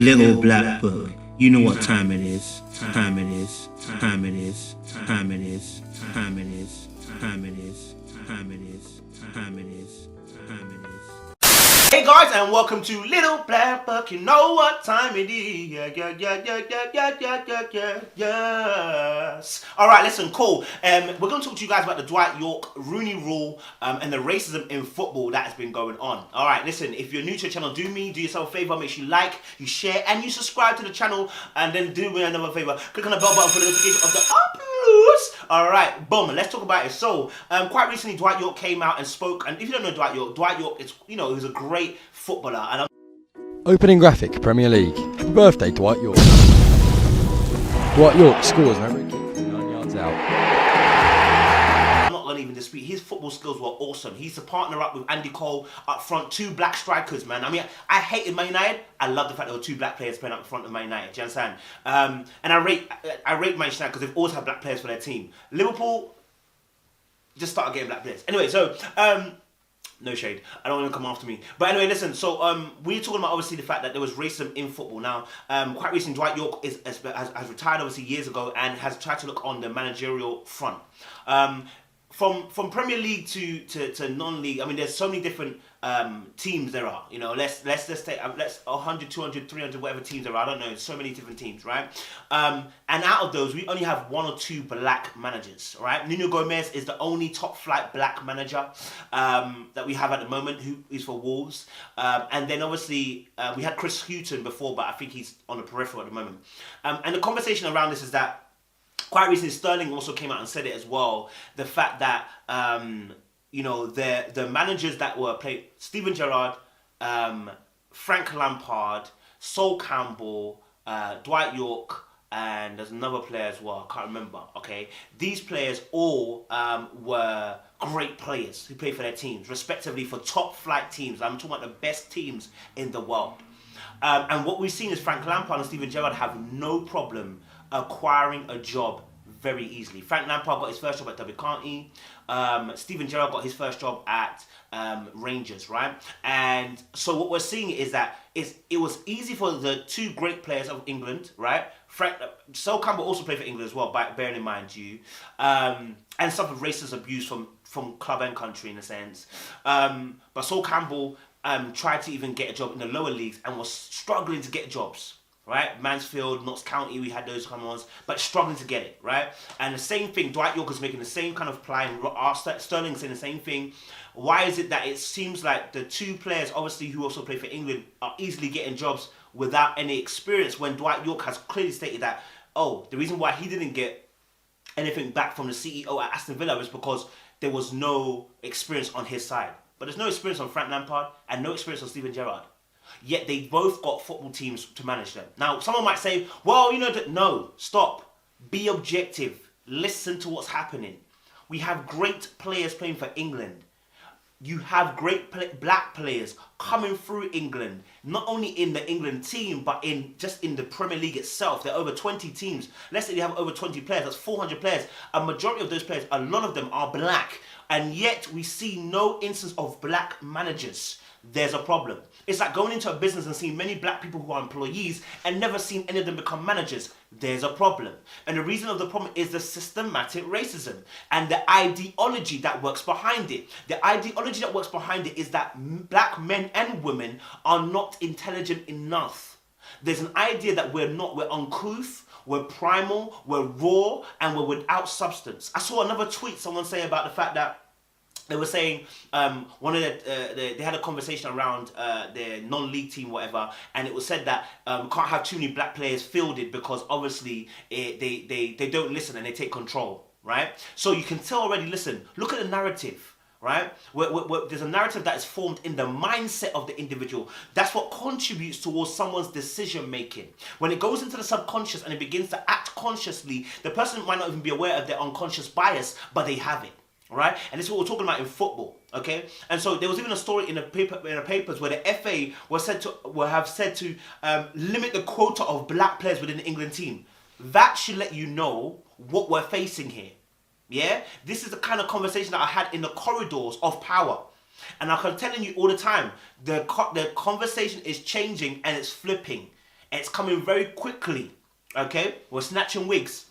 Little black book, you know what time it is. Time it is. Time it is. Time it is. Time it is. Time it is. Time it is. Time it is. Time it is. Hey guys, and welcome to Little Black Book. You know what time it is. Yes. Alright, listen, cool. We're going to talk to you guys about the Dwight Yorke Rooney Rule and the racism in football that has been going on. Alright, listen, if you're new to the channel, do yourself a favour, make sure you like, you share, and you subscribe to the channel, and then do me another favour, click on the bell button for the notification of the uploads. Alright, boom, let's talk about it. So, quite recently Dwight Yorke came out and spoke, and if you don't know Dwight Yorke is, he was a great footballer, and Opening graphic, Premier League. Happy birthday, Dwight Yorke. Dwight Yorke scores an every kick from 9 yards out. I'm not going to even dispute his football skills were awesome. He's to partner up with Andy Cole up front, two black strikers, man. I mean, I hated Man United. I love the fact there were two black players playing up front of Man United. Do you understand? And I rate Manchester United because they've always had black players for their team. Liverpool just started getting black players. Anyway, so no shade. I don't want to come after me. But anyway, listen. So we're talking about obviously the fact that there was racism in football. Now, quite recently, Dwight Yorke has retired obviously years ago and has tried to look on the managerial front. From Premier League to non-league, I mean, there's so many different teams there are. Let's just take 100, 200, 300, whatever teams there are. I don't know. There's so many different teams, right? And out of those, we only have one or two black managers, right? Nuno Gomez is the only top-flight black manager that we have at the moment, who is for Wolves. And then obviously we had Chris Hughton before, but I think he's on the peripheral at the moment. And the conversation around this is that quite recently, Sterling also came out and said it as well. The fact that the managers that were played, Steven Gerrard, Frank Lampard, Sol Campbell, Dwight Yorke, and there's another player as well. I can't remember. Okay, these players all were great players who played for their teams, respectively for top flight teams. I'm talking about the best teams in the world. And what we've seen is Frank Lampard and Steven Gerrard have no problem acquiring a job very easily. Frank Lampard got his first job at Derby County. Steven Gerrard got his first job at Rangers, right? And so what we're seeing is that it was easy for the two great players of England, right? Sol Campbell also played for England as well, bearing in mind and suffered racist abuse from club and country in a sense. But Sol Campbell tried to even get a job in the lower leagues and was struggling to get jobs. Right, Mansfield, Notts County, we had those kind of ones, but struggling to get it, right? And the same thing, Dwight Yorke is making the same kind of play, and Sterling saying the same thing. Why is it that it seems like the two players, obviously, who also play for England, are easily getting jobs without any experience, when Dwight Yorke has clearly stated that, the reason why he didn't get anything back from the CEO at Aston Villa was because there was no experience on his side. But there's no experience on Frank Lampard and no experience on Steven Gerrard. Yet they both got football teams to manage them. Now, someone might say, well, no, stop. Be objective. Listen to what's happening. We have great players playing for England. You have great black players coming through England, not only in the England team, but just in the Premier League itself. There are over 20 teams. Let's say they have over 20 players. That's 400 players. A majority of those players, a lot of them are black. And yet we see no instance of black managers. There's a problem. It's like going into a business and seeing many black people who are employees and never seeing any of them become managers. There's a problem. And the reason of the problem is the systematic racism and the ideology that works behind it. The ideology that works behind it is that black men and women are not intelligent enough. There's an idea that we're uncouth, we're primal, we're raw, and we're without substance. I saw another tweet someone say about the fact that they were saying they had a conversation around their non-league team, whatever, and it was said that can't have too many black players fielded because obviously they don't listen and they take control, right? So you can tell already. Listen, look at the narrative, right? There's a narrative that is formed in the mindset of the individual. That's what contributes towards someone's decision making. When it goes into the subconscious and it begins to act consciously, the person might not even be aware of their unconscious bias, but they have it. Right, and this is what we're talking about in football, okay? And so there was even a story in the papers where the FA have said to limit the quota of black players within the England team. That should let you know what we're facing here. Yeah, this is the kind of conversation that I had in the corridors of power. And I'm telling you all the time, the conversation is changing and it's flipping. It's coming very quickly. Okay, we're snatching wigs.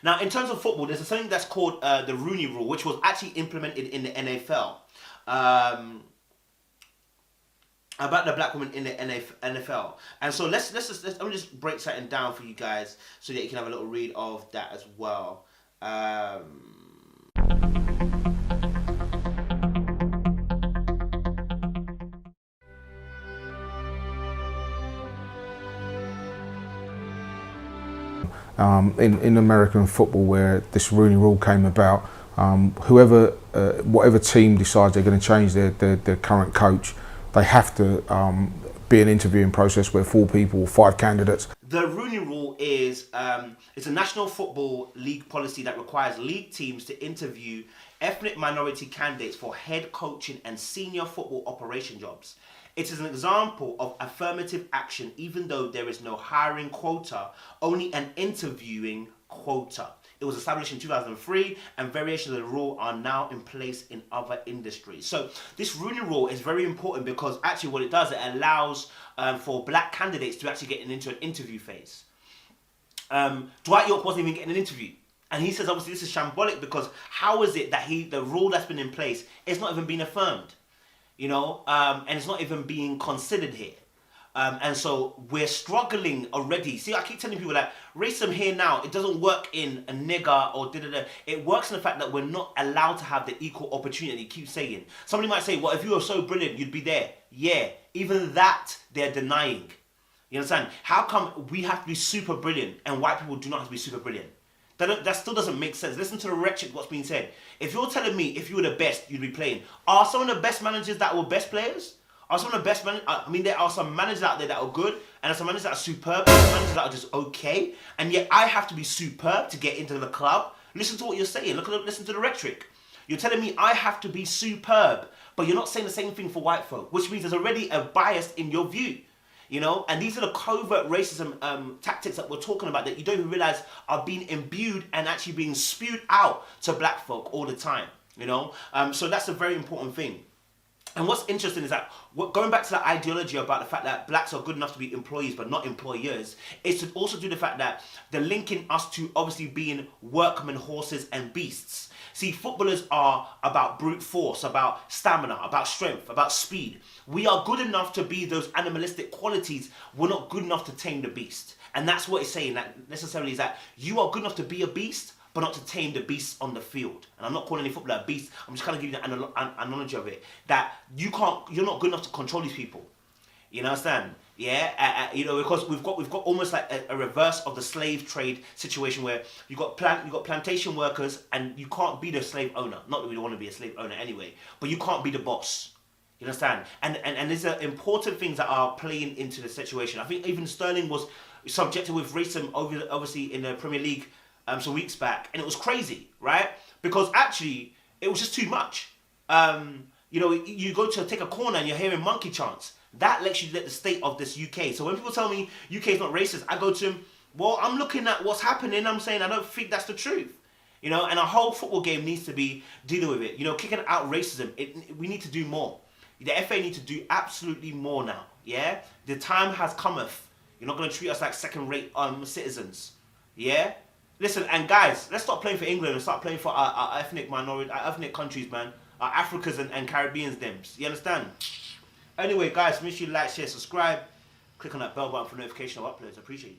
Now, in terms of football, there's something that's called the Rooney Rule, which was actually implemented in the NFL. About the black woman in the NFL. And so let me just break something down for you guys so that you can have a little read of that as well. In American football, where this Rooney Rule came about, whatever team decides they're going to change their current coach, they have to be an interviewing process where 4 people, 5 candidates. The Rooney Rule is it's a National Football League policy that requires league teams to interview ethnic minority candidates for head coaching and senior football operation jobs. It is an example of affirmative action, even though there is no hiring quota, only an interviewing quota. It was established in 2003, and variations of the rule are now in place in other industries. So this Rooney Rule is very important because actually what it does, it allows for black candidates to actually get into an interview phase. Dwight Yorke wasn't even getting an interview. And he says, obviously, this is shambolic because how is it that the rule that's been in place is not even being affirmed? You know, and it's not even being considered here. And so we're struggling already. See, I keep telling people that racism here now, it doesn't work in a nigger or da-da-da. It works in the fact that we're not allowed to have the equal opportunity. Keep saying. Somebody might say, well, if you were so brilliant, you'd be there. Yeah, even that they're denying. You understand? How come we have to be super brilliant and white people do not have to be super brilliant? That still doesn't make sense. Listen to the rhetoric, what's being said. If you're telling me if you were the best, you'd be playing. Are some of the best managers that were best players? Are some of the best managers? I mean, there are some managers out there that are good, and there's some managers that are superb, and some managers that are just okay. And yet I have to be superb to get into the club. Listen to what you're saying. Listen to the rhetoric. You're telling me I have to be superb, but you're not saying the same thing for white folk, which means there's already a bias in your view. You know, and these are the covert racism tactics that we're talking about that you don't even realize are being imbued and actually being spewed out to black folk all the time. You know, so that's a very important thing. And what's interesting is that going back to the ideology about the fact that blacks are good enough to be employees but not employers, is to also do the fact that they're linking us to obviously being workmen, horses and beasts. See, footballers are about brute force, about stamina, about strength, about speed. We are good enough to be those animalistic qualities. We're not good enough to tame the beast. And that's what it's saying, that necessarily is that you are good enough to be a beast, but not to tame the beasts on the field. And I'm not calling any footballer a beast. I'm just kind of giving you an analogy of it. That you're not good enough to control these people. You understand? Yeah, you know, because we've got almost like a reverse of the slave trade situation where you got plantation workers and you can't be the slave owner. Not that we don't want to be a slave owner anyway, but you can't be the boss. You understand? And these are important things that are playing into the situation. I think even Sterling was subjected with racism obviously in the Premier League some weeks back, and it was crazy, right? Because actually it was just too much. You know, you go to take a corner and you're hearing monkey chants. That lets you get the state of this UK. So when people tell me UK is not racist, I go to them, well, I'm looking at what's happening. I'm saying I don't think that's the truth. You know, and our whole football game needs to be dealing with it. You know, kicking out racism. We need to do more. The FA need to do absolutely more now. Yeah, the time has cometh. You're not going to treat us like second-rate citizens. Yeah. Listen, and guys, let's stop playing for England and start playing for our ethnic minority, our ethnic countries, man. Our Africans and Caribbeans, thems. You understand? Anyway, guys, make sure you like, share, subscribe. Click on that bell button for notification of uploads. I appreciate you.